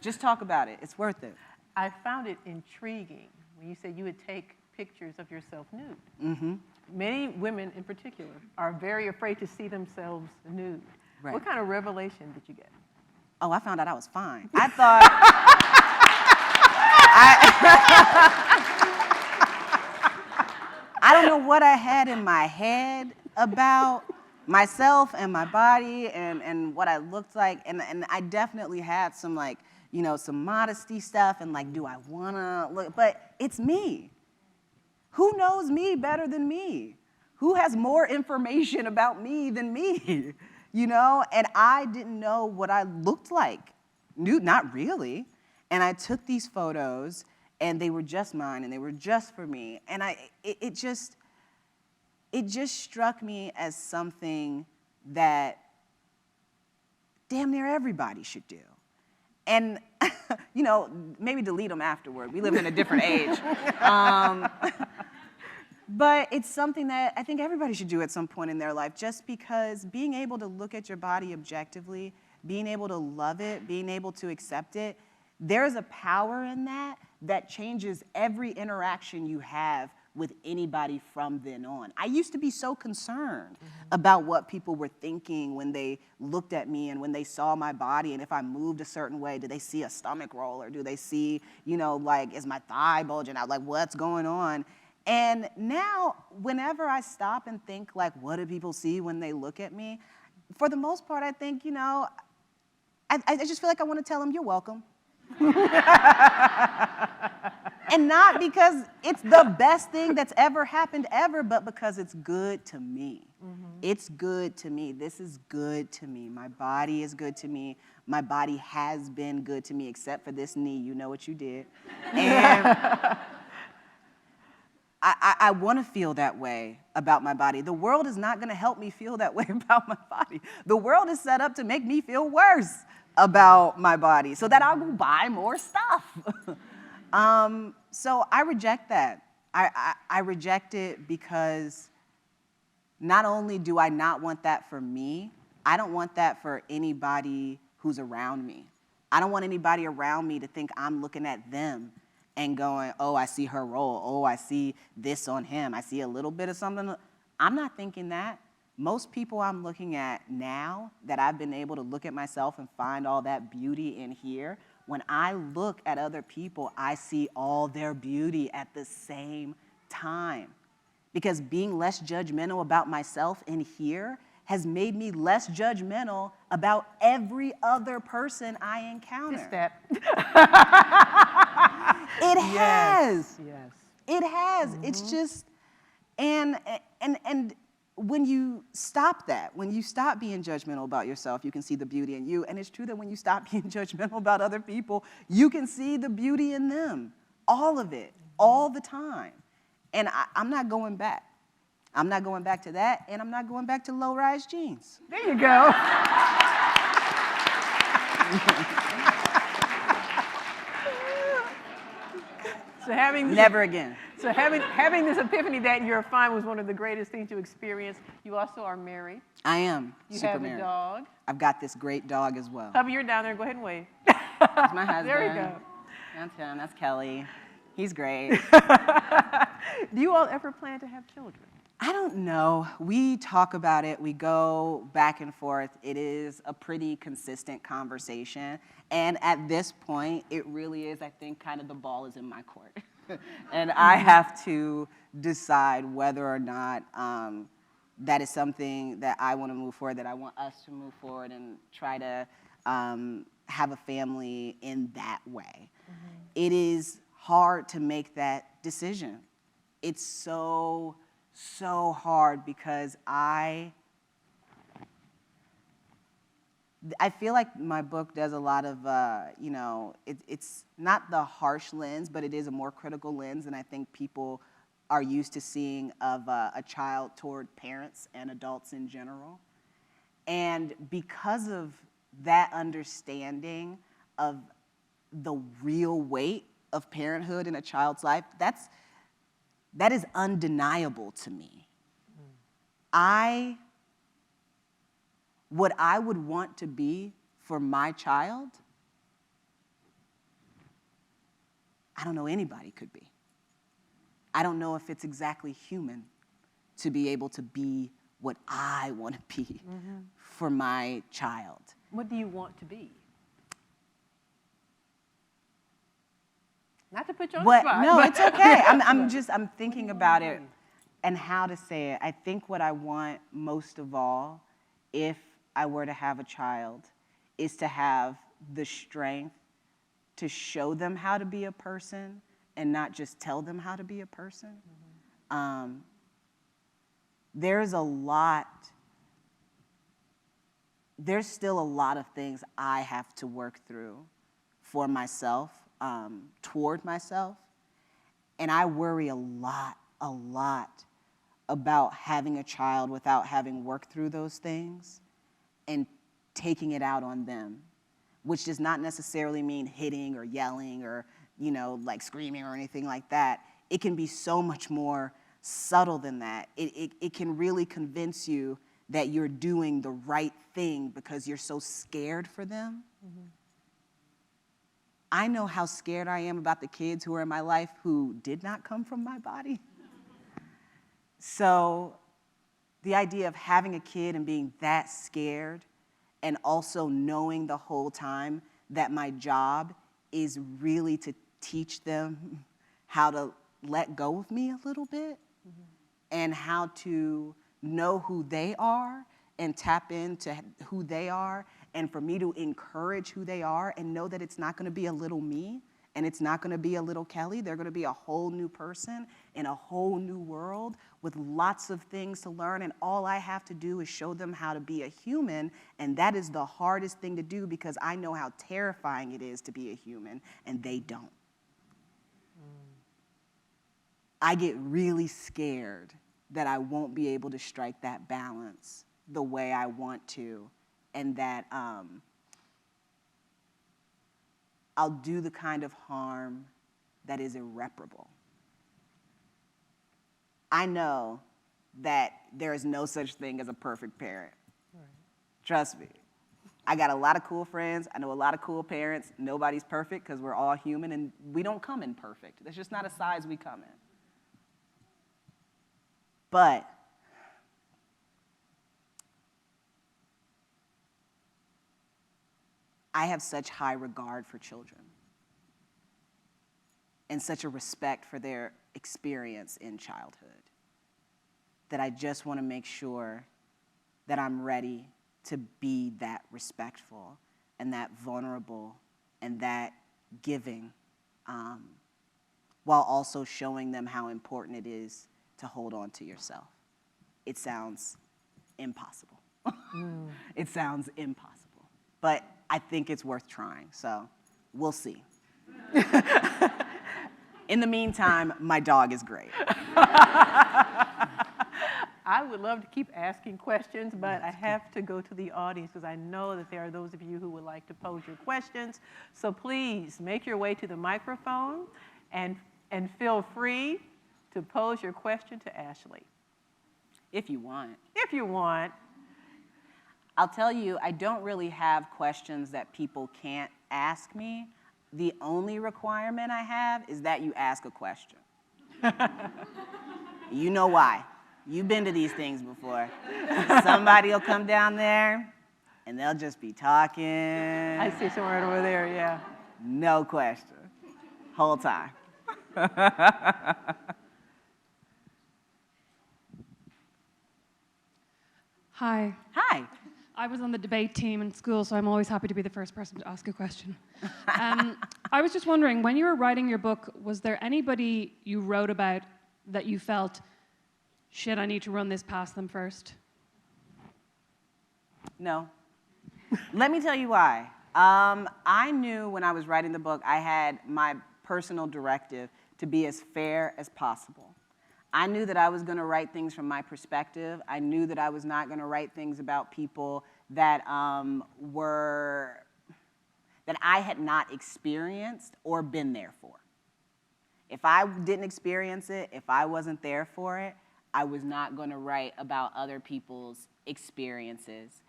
Just talk about it. It's worth it. I found it intriguing when you said you would take pictures of yourself nude. Mm-hmm. Many women in particular are very afraid to see themselves nude. Right. What kind of revelation did you get? Oh, I found out I was fine. I thought, I don't know what I had in my head about myself and my body and what I looked like. And I definitely had some some modesty stuff and do I wanna look, but it's me. Who knows me better than me? Who has more information about me than me? And I didn't know what I looked like. Not really. And I took these photos, and they were just mine, and they were just for me. And it just struck me as something that damn near everybody should do. And, maybe delete them afterward. We live in a different age. But it's something that I think everybody should do at some point in their life, just because being able to look at your body objectively, being able to love it, being able to accept it, there's a power in that changes every interaction you have with anybody from then on. I used to be so concerned about what people were thinking when they looked at me and when they saw my body, and if I moved a certain way, do they see a stomach roll, or do they see, is my thigh bulging out, what's going on? And now, whenever I stop and think, what do people see when they look at me? For the most part, I think, I just feel like I want to tell them, you're welcome. And not because it's the best thing that's ever happened ever, but because it's good to me. It's good to me. This is good to me. My body is good to me. My body has been good to me, except for this knee. You know what you did. And I want to feel that way about my body. The world is not going to help me feel that way about my body. The world is set up to make me feel worse about my body so that I'll go buy more stuff. So I reject that. I reject it because not only do I not want that for me, I don't want that for anybody who's around me. I don't want anybody around me to think I'm looking at them and going, oh, I see her roll. Oh, I see this on him. I see a little bit of something. I'm not thinking that. Most people I'm looking at now that I've been able to look at myself and find all that beauty in here, when I look at other people, I see all their beauty at the same time. Because being less judgmental about myself in here has made me less judgmental about every other person I encounter. Just that. It has. Yes. It has. It's just, and when you stop that, when you stop being judgmental about yourself, you can see the beauty in you. And it's true that when you stop being judgmental about other people, you can see the beauty in them. All of it, all the time. And I'm not going back. I'm not going back to that, and I'm not going back to low-rise jeans. There you go. So Never again. So having this epiphany that you're fine was one of the greatest things to experience. You also are married. I am You super have married. a dog. I've got this great dog as well. Hubby, you're down there. Go ahead and wave. That's my husband. There we go. That's him. That's Kelly. He's great. Do you all ever plan to have children? I I don't know. We talk about it. We go back and forth. It is a pretty consistent conversation. And at this point, it really is, I think, kind of the ball is in my court. And I have to decide whether or not that is something that I want to move forward, that I want us to move forward and try to have a family in that way. It is hard to make that decision. It's so hard because I feel like my book does a lot of, it's not the harsh lens, but it is a more critical lens, and I think people are used to seeing of a child toward parents and adults in general. And because of that understanding of the real weight of parenthood in a child's life, that is undeniable to me. What I would want to be for my child, I don't know anybody could be. I don't know if it's exactly human to be able to be what I want to be for my child. What do you want to be? Not to put you on the spot. No, it's okay. I'm thinking about it and how to say it. I think what I want most of all, if I were to have a child, is to have the strength to show them how to be a person and not just tell them how to be a person. There's still a lot of things I have to work through for myself, toward myself, and I worry a lot about having a child without having worked through those things and taking it out on them, which does not necessarily mean hitting or yelling or, like screaming or anything like that. It can be so much more subtle than that. It can really convince you that you're doing the right thing because you're so scared for them. I know how scared I am about the kids who are in my life who did not come from my body. So the idea of having a kid and being that scared and also knowing the whole time that my job is really to teach them how to let go of me a little bit and how to know who they are and tap into who they are, and for me to encourage who they are and know that it's not going to be a little me and it's not going to be a little Kelly. They're going to be a whole new person in a whole new world with lots of things to learn, and all I have to do is show them how to be a human, and that is the hardest thing to do because I know how terrifying it is to be a human, and they don't. I get really scared that I won't be able to strike that balance the way I want to, and that I'll do the kind of harm that is irreparable. I know that there is no such thing as a perfect parent. Right. Trust me. I got a lot of cool friends. I know a lot of cool parents. Nobody's perfect because we're all human, and we don't come in perfect. That's just not a size we come in. But I have such high regard for children and such a respect for their experience in childhood that I just want to make sure that I'm ready to be that respectful and that vulnerable and that giving, while also showing them how important it is to hold on to yourself. It sounds impossible. It sounds impossible. But I think it's worth trying, so we'll see. In the meantime, my dog is great. I would love to keep asking questions, but I have to go to the audience because I know that there are those of you who would like to pose your questions. So please make your way to the microphone and feel free to pose your question to Ashley. If you want. If you want. I'll tell you, I don't really have questions that people can't ask me. The only requirement I have is that you ask a question. You know why. You've been to these things before. Somebody will come down there, and they'll just be talking. I see someone right over there, yeah. No question. Whole time. Hi. Hi. I was on the debate team in school, so I'm always happy to be the first person to ask a question. I was just wondering, when you were writing your book, was there anybody you wrote about that you felt, shit, I need to run this past them first? No. Let me tell you why. I knew when I was writing the book, I had my personal directive to be as fair as possible. I knew that I was going to write things from my perspective. I knew that I was not going to write things about people that that I had not experienced or been there for. If I didn't experience it, if I wasn't there for it, I was not going to write about other people's experiences.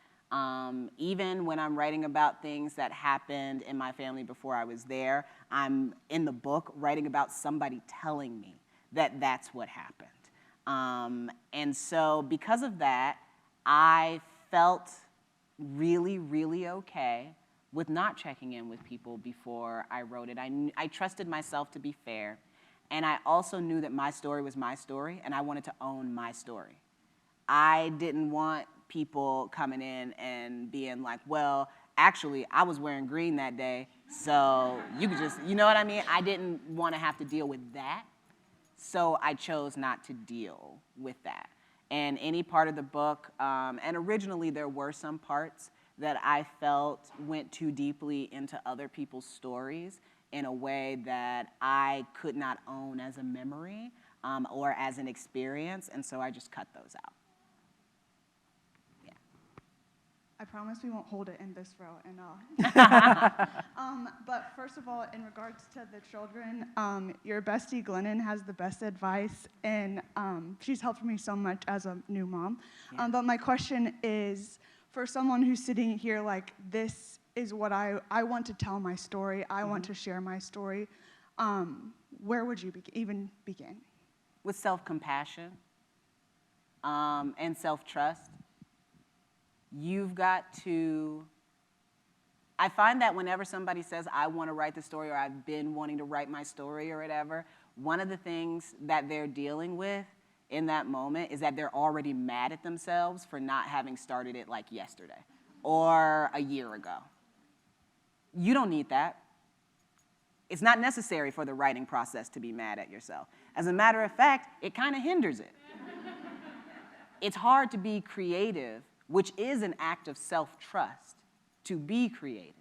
Even when I'm writing about things that happened in my family before I was there, I'm in the book writing about somebody telling me that that's what happened. And so because of that, I felt really, really okay with not checking in with people before I wrote it. I trusted myself to be fair, and I also knew that my story was my story, and I wanted to own my story. I didn't want people coming in and being like, well, actually, I was wearing green that day, so you could just, you know what I mean? I didn't want to have to deal with that. So I chose not to deal with that. And any part of the book, and originally there were some parts that I felt went too deeply into other people's stories in a way that I could not own as a memory or as an experience, and so I just cut those out. I promise we won't hold it in this row, and but first of all, in regards to the children, your bestie Glennon has the best advice, and she's helped me so much as a new mom. Yeah. But my question is, for someone who's sitting here like, this is what I want to tell my story, I want to share my story, where would you even begin? With self-compassion and self-trust. You've got to, I find that whenever somebody says, I want to write the story, or I've been wanting to write my story or whatever, one of the things that they're dealing with in that moment is that they're already mad at themselves for not having started it like yesterday or a year ago. You don't need that. It's not necessary for the writing process to be mad at yourself. As a matter of fact, it kind of hinders it. It's hard to be creative, which is an act of self-trust, to be creative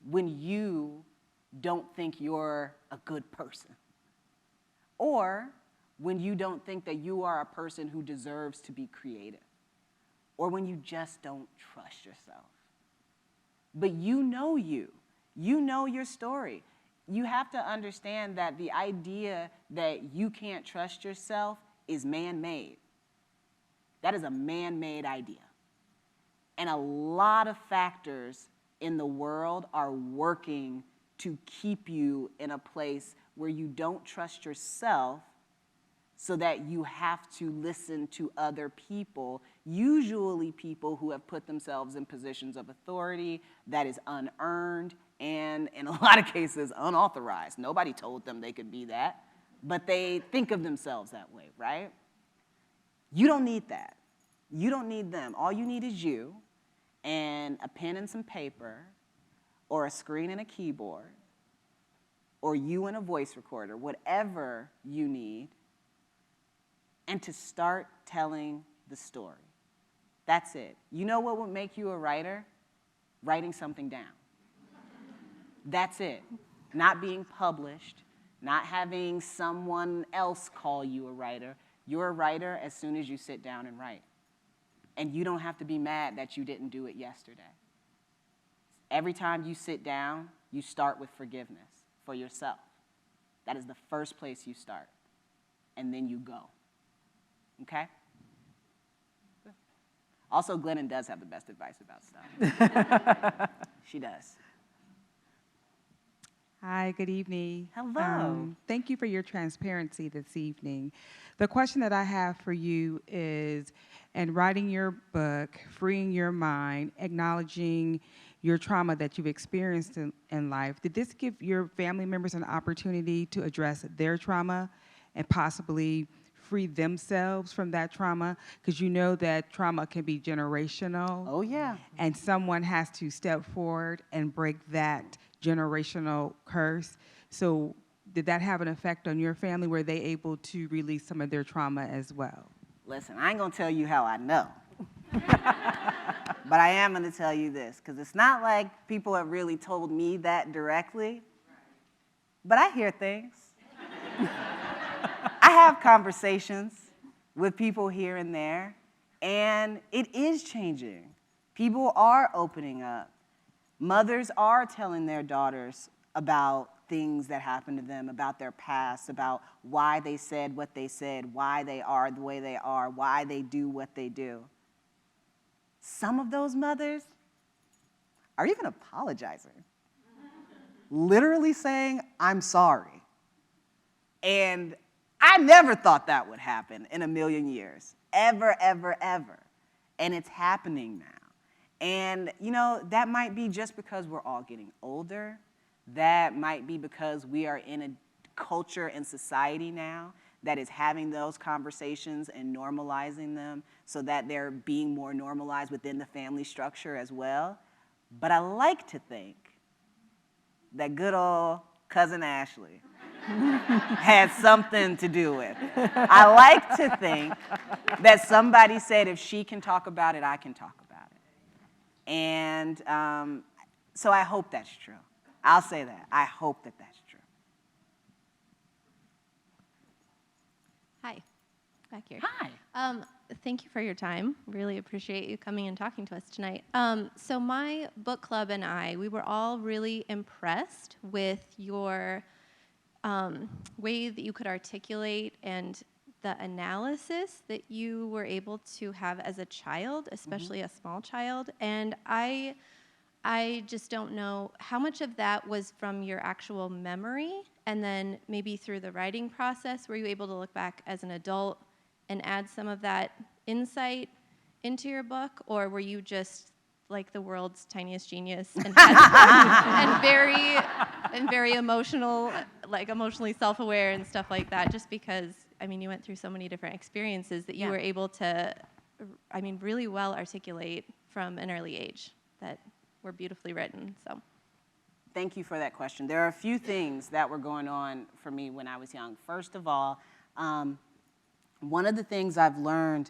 when you don't think you're a good person, or when you don't think that you are a person who deserves to be creative, or when you just don't trust yourself. But you know your story. You have to understand that the idea that you can't trust yourself is man-made. That is a man-made idea. And a lot of factors in the world are working to keep you in a place where you don't trust yourself, so that you have to listen to other people, usually people who have put themselves in positions of authority that is unearned and, in a lot of cases, unauthorized. Nobody told them they could be that, but they think of themselves that way, right? You don't need that. You don't need them. All you need is you and a pen and some paper, or a screen and a keyboard, or you and a voice recorder, whatever you need, and to start telling the story. That's it. You know what would make you a writer? Writing something down. That's it. Not being published, not having someone else call you a writer. You're a writer as soon as you sit down and write. And you don't have to be mad that you didn't do it yesterday. Every time you sit down, you start with forgiveness for yourself. That is the first place you start. And then you go. Okay? Also, Glennon does have the best advice about stuff. She does. Hi, good evening. Hello. Thank you for your transparency this evening. The question that I have for you is, in writing your book, Freeing Your Mind, acknowledging your trauma that you've experienced in life, did this give your family members an opportunity to address their trauma and possibly free themselves from that trauma? Because you know that trauma can be generational. Oh, yeah. And someone has to step forward and break that generational curse. So did that have an effect on your family? Were they able to release some of their trauma as well? Listen, I ain't gonna tell you how I know. But I am gonna tell you this, because it's not like people have really told me that directly, but I hear things. I have conversations with people here and there, and it is changing. People are opening up. Mothers are telling their daughters about things that happened to them, about their past, about why they said what they said, why they are the way they are, why they do what they do. Some of those mothers are even apologizing, literally saying, "I'm sorry." And I never thought that would happen in a million years, ever, ever, ever. And it's happening now. And, you know, that might be just because we're all getting older. That might be because we are in a culture and society now that is having those conversations and normalizing them so that they're being more normalized within the family structure as well. But I like to think that good old cousin Ashley had something to do with it. I like to think that somebody said, if she can talk about it, I can talk about it. And so I hope that's true. I'll say that. I hope that that's true. Hi, back here. Hi. Thank you for your time. Really appreciate you coming and talking to us tonight. So my book club and I, we were all really impressed with your way that you could articulate and the analysis that you were able to have as a child, especially a small child. And I just don't know how much of that was from your actual memory, and then maybe through the writing process, were you able to look back as an adult and add some of that insight into your book, or were you just like the world's tiniest genius and, and very emotional, like emotionally self-aware and stuff like that, just because, I mean, you went through so many different experiences that you were able to, I mean, really well articulate from an early age that were beautifully written, so. Thank you for that question. There are a few things that were going on for me when I was young. First of all, one of the things I've learned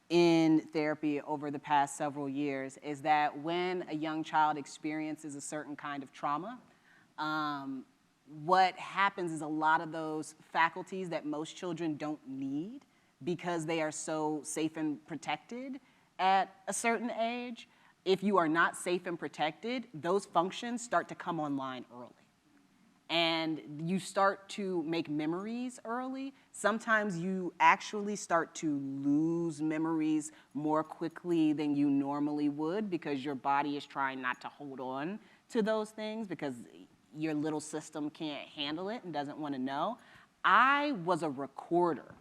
in therapy over the past several years is that when a young child experiences a certain kind of trauma, what happens is a lot of those faculties that most children don't need because they are so safe and protected at a certain age, if you are not safe and protected, those functions start to come online early. And you start to make memories early. Sometimes you actually start to lose memories more quickly than you normally would because your body is trying not to hold on to those things because your little system can't handle it and doesn't want to know. I was a recorder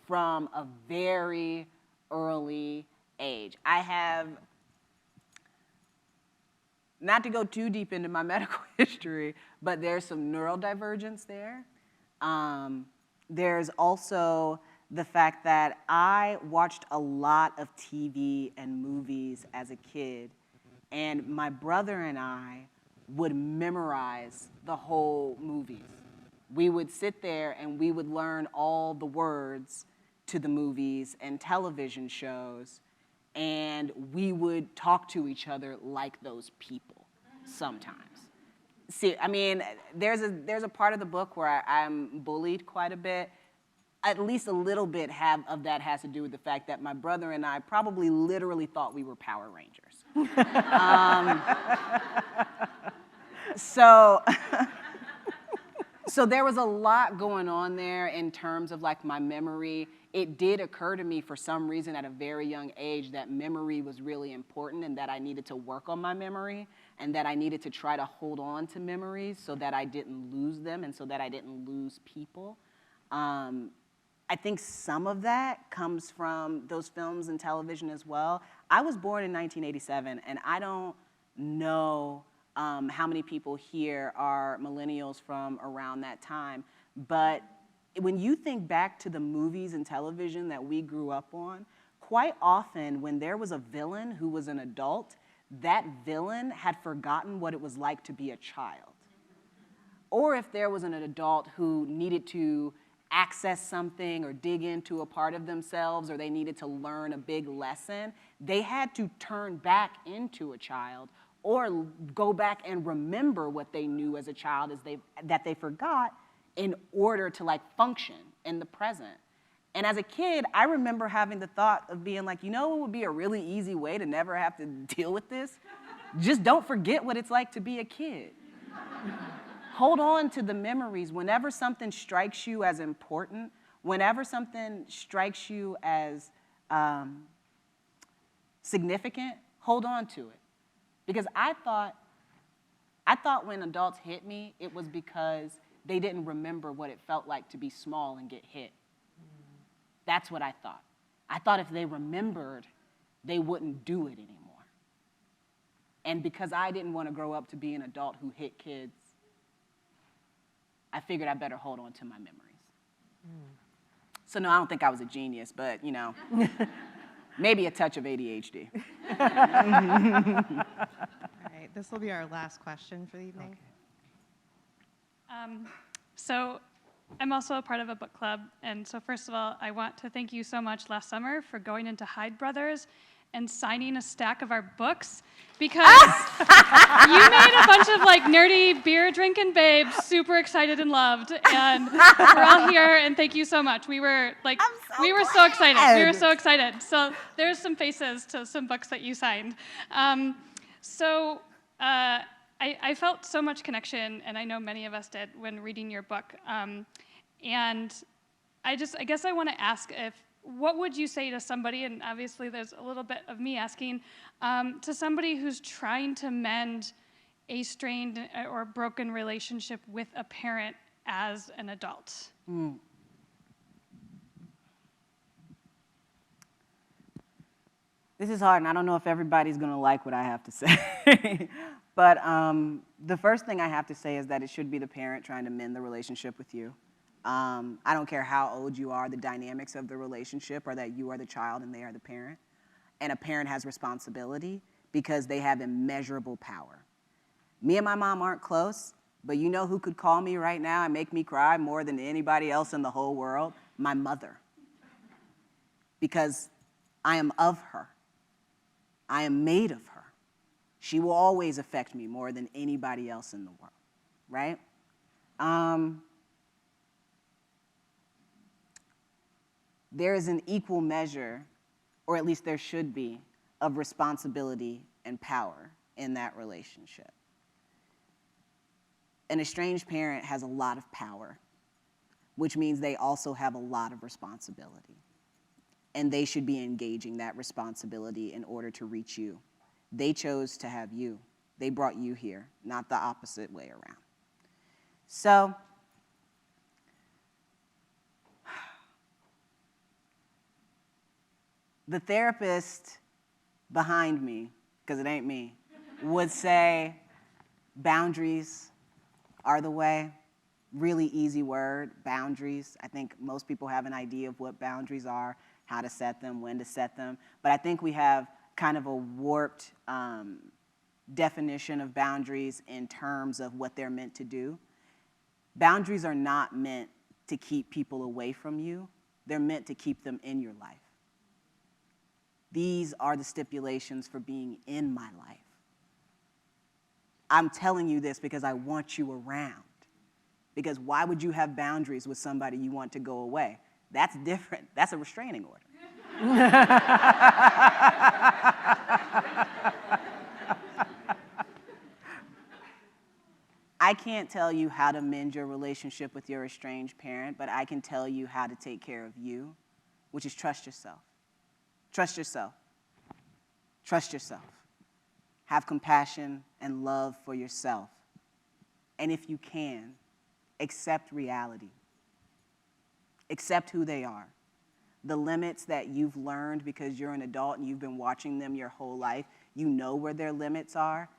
from a very early age. I have, not to go too deep into my medical history, but there's some neurodivergence there. There's also the fact that I watched a lot of TV and movies as a kid, and my brother and I would memorize the whole movies. We would sit there and we would learn all the words to the movies and television shows, and we would talk to each other like those people sometimes. See, I mean, there's a part of the book where I'm bullied quite a bit. At least a little bit of that has to do with the fact that my brother and I probably literally thought we were Power Rangers. So So there was a lot going on there in terms of like my memory. It did occur to me for some reason at a very young age that memory was really important and that I needed to work on my memory and that I needed to try to hold on to memories so that I didn't lose them and so that I didn't lose people. I think some of that comes from those films and television as well. I was born in 1987, and I don't know how many people here are millennials from around that time, but when you think back to the movies and television that we grew up on, quite often when there was a villain who was an adult, that villain had forgotten what it was like to be a child. Or if there was an adult who needed to access something or dig into a part of themselves or they needed to learn a big lesson, they had to turn back into a child or go back and remember what they knew as a child that they forgot in order to like function in the present. And as a kid, I remember having the thought of being like, you know what would be a really easy way to never have to deal with this? Just don't forget what it's like to be a kid. Hold on to the memories. Whenever something strikes you as important, whenever something strikes you as significant, hold on to it. Because I thought when adults hit me, it was because they didn't remember what it felt like to be small and get hit. That's what I thought. I thought if they remembered, they wouldn't do it anymore. And because I didn't want to grow up to be an adult who hit kids, I figured I better hold on to my memories. So no, I don't think I was a genius, but you know, maybe a touch of ADHD. All right, this will be our last question for the evening. Okay. So I'm also a part of a book club, and so first of all, I want to thank you so much last summer for going into Hyde Brothers and signing a stack of our books, because you made a bunch of like nerdy beer drinking babes super excited and loved, and we're all here, and thank you so much. We were like, we were so excited. We were so excited. So there's some faces to some books that you signed. I felt so much connection, and I know many of us did when reading your book. And I guess I want to ask what would you say to somebody, and obviously there's a little bit of me asking, to somebody who's trying to mend a strained or broken relationship with a parent as an adult? This is hard, and I don't know if everybody's going to like what I have to say. But the first thing I have to say is that it should be the parent trying to mend the relationship with you. I don't care how old you are, the dynamics of the relationship are that you are the child and they are the parent. And a parent has responsibility because they have immeasurable power. Me and my mom aren't close, but you know who could call me right now and make me cry more than anybody else in the whole world? My mother. Because I am of her. I am made of her. She will always affect me more than anybody else in the world, right? There is an equal measure, or at least there should be, of responsibility and power in that relationship. An estranged parent has a lot of power, which means they also have a lot of responsibility. And they should be engaging that responsibility in order to reach you. They chose to have you. They brought you here, not the opposite way around. So, the therapist behind me, because it ain't me, would say boundaries are the way. Really easy word, boundaries. I think most people have an idea of what boundaries are, how to set them, when to set them. But I think we have kind of a warped definition of boundaries in terms of what they're meant to do. Boundaries are not meant to keep people away from you. They're meant to keep them in your life. These are the stipulations for being in my life. I'm telling you this because I want you around. Because why would you have boundaries with somebody you want to go away? That's different. That's a restraining order. I can't tell you how to mend your relationship with your estranged parent, but I can tell you how to take care of you, which is trust yourself. Trust yourself. Trust yourself. Have compassion and love for yourself. And if you can, accept reality. Accept who they are. The limits that you've learned because you're an adult and you've been watching them your whole life, you know where their limits are.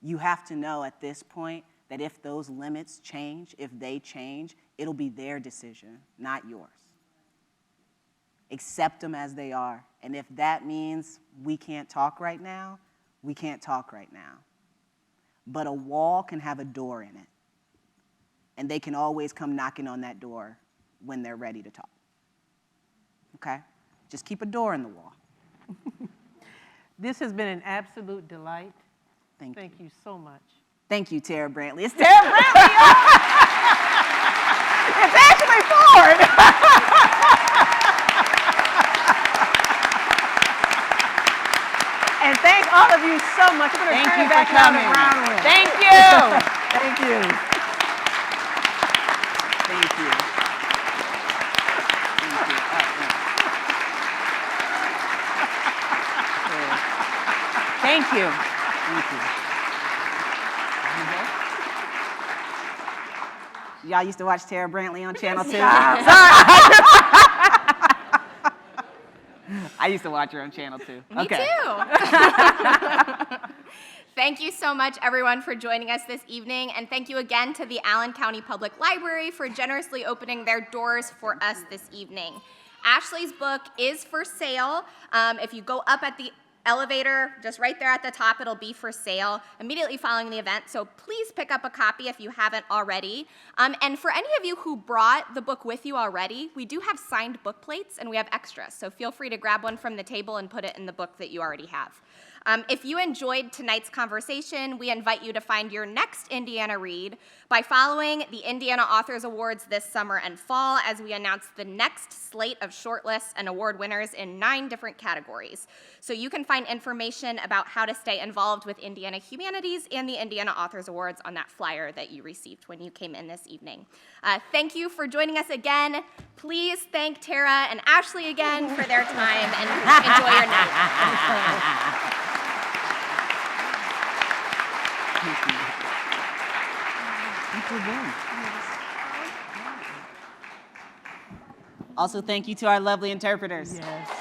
You have to know at this point that if those limits change, if they change, it'll be their decision, not yours. Accept them as they are. And if that means we can't talk right now, we can't talk right now. But a wall can have a door in it. And they can always come knocking on that door when they're ready to talk. Okay? Just keep a door in the wall. This has been an absolute delight. Thank you. Thank you so much. Thank you, Tara Brantley. It's Tara Brantley, y'all! It's AshleyCFord! And thank all of you so much. I'm going to Thank turn you it for back down to coming. Bronwyn. Thank you! Thank you. Thank you. Thank you. Thank you. Thank you. Y'all used to watch Tara Brantley on Channel 2? Sorry. I used to watch her on Channel 2. Me too. Thank you so much, everyone, for joining us this evening, and thank you again to the Allen County Public Library for generously opening their doors for us this evening. Ashley's book is for sale. If you go up at the elevator, just right there at the top, it'll be for sale immediately following the event, so please pick up a copy if you haven't already. And for any of you who brought the book with you already, we do have signed book plates and we have extras, so feel free to grab one from the table and put it in the book that you already have. If you enjoyed tonight's conversation, we invite you to find your next Indiana read by following the Indiana Authors Awards this summer and fall as we announce the next slate of shortlists and award winners in 9 different categories. So you can find information about how to stay involved with Indiana Humanities and the Indiana Authors Awards on that flyer that you received when you came in this evening. Thank you for joining us again. Please thank Tara and Ashley again for their time and enjoy your night. Thank you. Thank you again. Also, thank you to our lovely interpreters. Yes.